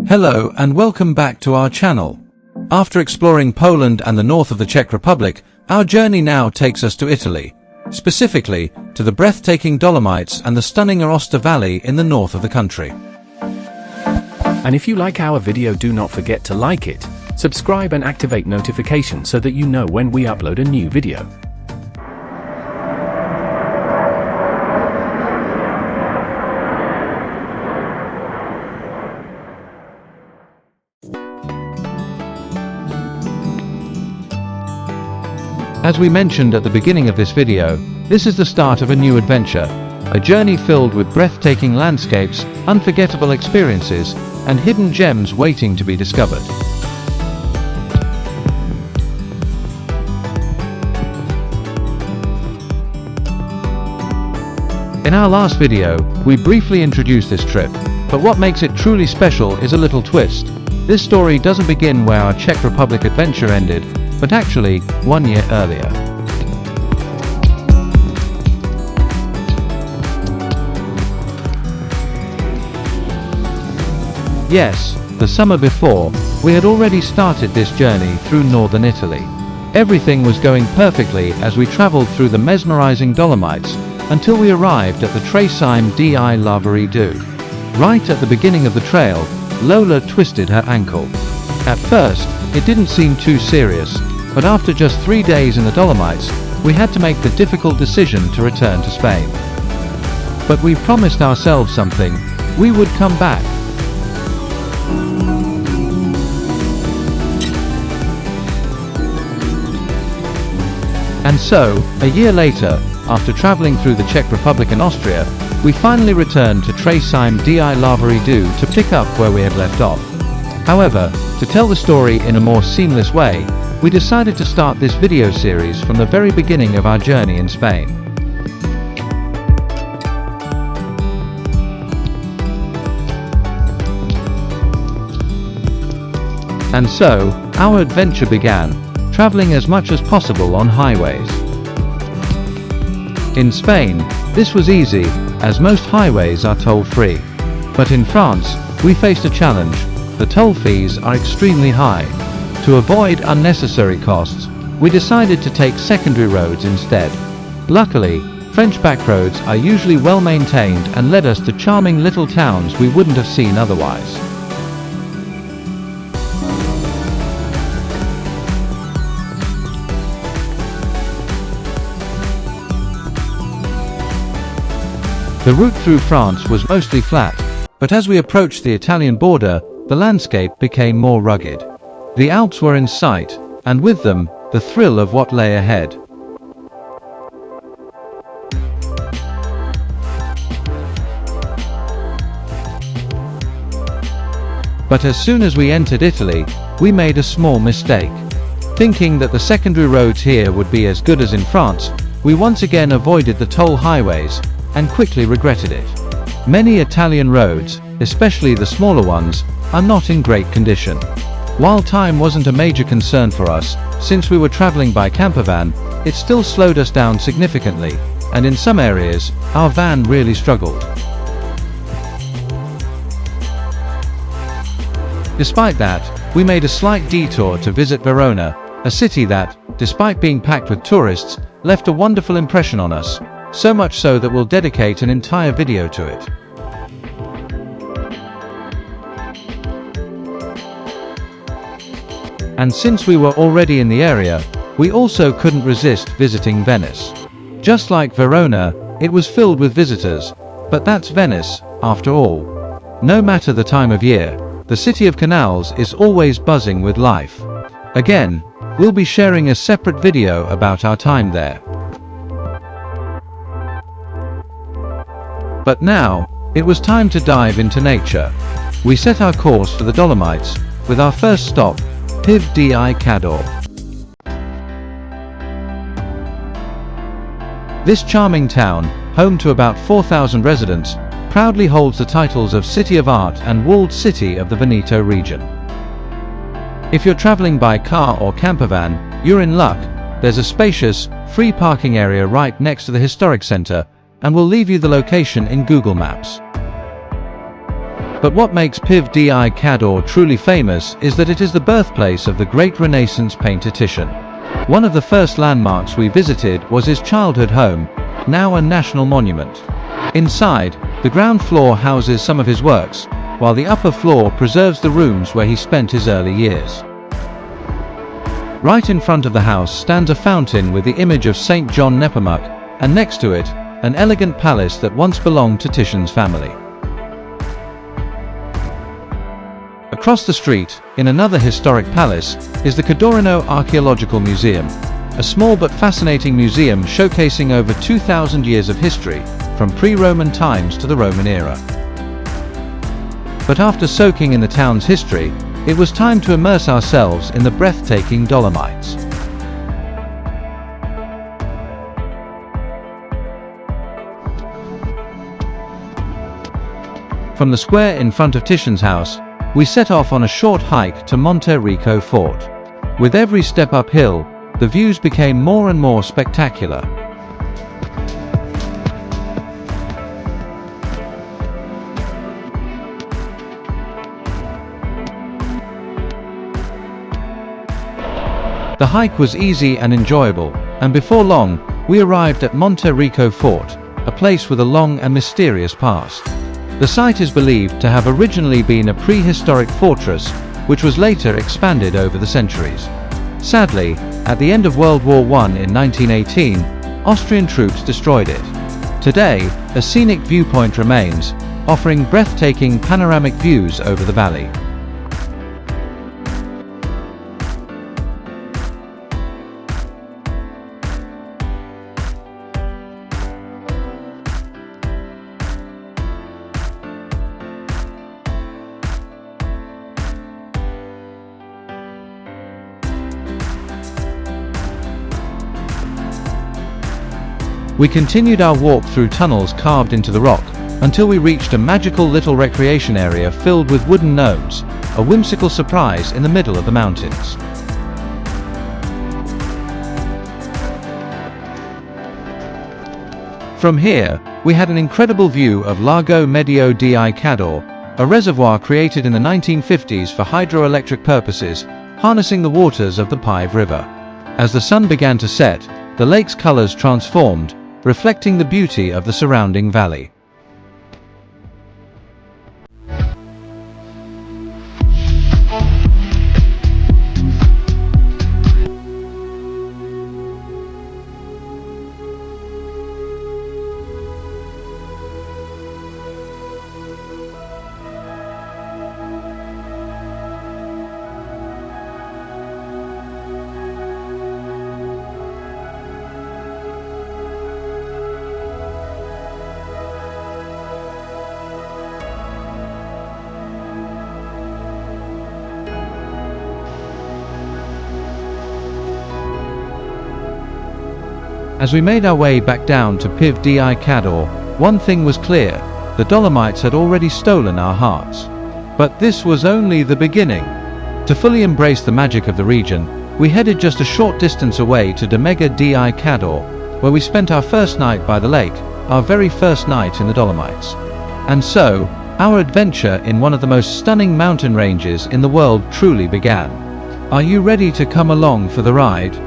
Hello and welcome back to our channel. After exploring Poland and the north of the Czech Republic, our journey now takes us to Italy, specifically to the breathtaking Dolomites and the stunning Aosta Valley in the north of the country. And if you like our video, do not forget to like it, subscribe and activate notifications so that you know when we upload a new video. As we mentioned at the beginning of this video, this is the start of a new adventure, a journey filled with breathtaking landscapes, unforgettable experiences, and hidden gems waiting to be discovered. In our last video, we briefly introduced this trip, but what makes it truly special is a little twist. This story doesn't begin where our Czech Republic adventure ended, but actually 1 year earlier. Yes, the summer before, we had already started this journey through northern Italy. Everything was going perfectly as we traveled through the mesmerizing Dolomites until we arrived at the Tre Cime di Lavaredo. Right at the beginning of the trail, Lola twisted her ankle. At first, it didn't seem too serious, but after just 3 days in the Dolomites, we had to make the difficult decision to return to Spain. But we promised ourselves something: we would come back. And so, a year later, after traveling through the Czech Republic and Austria, we finally returned to Tre Cime di Lavaredo to pick up where we had left off. However, to tell the story in a more seamless way, we decided to start this video series from the very beginning of our journey in Spain. And so, our adventure began, traveling as much as possible on highways. In Spain, this was easy, as most highways are toll-free. But in France, we faced a challenge. The toll fees are extremely high. To avoid unnecessary costs, we decided to take secondary roads instead. Luckily, French backroads are usually well maintained and led us to charming little towns we wouldn't have seen otherwise. The route through France was mostly flat, but as we approached the Italian border, the landscape became more rugged. The Alps were in sight, and with them, the thrill of what lay ahead. But as soon as we entered Italy, we made a small mistake. Thinking that the secondary roads here would be as good as in France, we once again avoided the toll highways, and quickly regretted it. Many Italian roads, especially the smaller ones, are not in great condition. While time wasn't a major concern for us, since we were traveling by campervan, it still slowed us down significantly, and in some areas, our van really struggled. Despite that, we made a slight detour to visit Verona, a city that, despite being packed with tourists, left a wonderful impression on us, so much so that we'll dedicate an entire video to it. And since we were already in the area, we also couldn't resist visiting Venice. Just like Verona, it was filled with visitors, but that's Venice, after all. No matter the time of year, the city of canals is always buzzing with life. Again, we'll be sharing a separate video about our time there. But now, it was time to dive into nature. We set our course for the Dolomites, with our first stop, Pieve di Cadore. This charming town, home to about 4,000 residents, proudly holds the titles of City of Art and Walled City of the Veneto region. If you're traveling by car or campervan, you're in luck. There's a spacious, free parking area right next to the historic center, and we'll leave you the location in Google Maps. But what makes Pieve di Cadore truly famous is that it is the birthplace of the great Renaissance painter Titian. One of the first landmarks we visited was his childhood home, now a national monument. Inside, the ground floor houses some of his works, while the upper floor preserves the rooms where he spent his early years. Right in front of the house stands a fountain with the image of Saint John Nepomuc, and next to it, an elegant palace that once belonged to Titian's family. Across the street, in another historic palace, is the Cadorino Archaeological Museum, a small but fascinating museum showcasing over 2,000 years of history, from pre-Roman times to the Roman era. But after soaking in the town's history, it was time to immerse ourselves in the breathtaking Dolomites. From the square in front of Titian's house, we set off on a short hike to Monte Ricco Fort. With every step uphill, the views became more and more spectacular. The hike was easy and enjoyable, and before long, we arrived at Monte Ricco Fort, a place with a long and mysterious past. The site is believed to have originally been a prehistoric fortress, which was later expanded over the centuries. Sadly, at the end of World War I in 1918, Austrian troops destroyed it. Today, a scenic viewpoint remains, offering breathtaking panoramic views over the valley. We continued our walk through tunnels carved into the rock, until we reached a magical little recreation area filled with wooden gnomes, a whimsical surprise in the middle of the mountains. From here, we had an incredible view of Lago di Cadore, a reservoir created in the 1950s for hydroelectric purposes, harnessing the waters of the Pieve River. As the sun began to set, the lake's colors transformed, reflecting the beauty of the surrounding valley. As we made our way back down to Pieve di Cadore, one thing was clear: the Dolomites had already stolen our hearts. But this was only the beginning. To fully embrace the magic of the region, we headed just a short distance away to Pieve di Cadore, where we spent our first night by the lake, our very first night in the Dolomites. And so, our adventure in one of the most stunning mountain ranges in the world truly began. Are you ready to come along for the ride?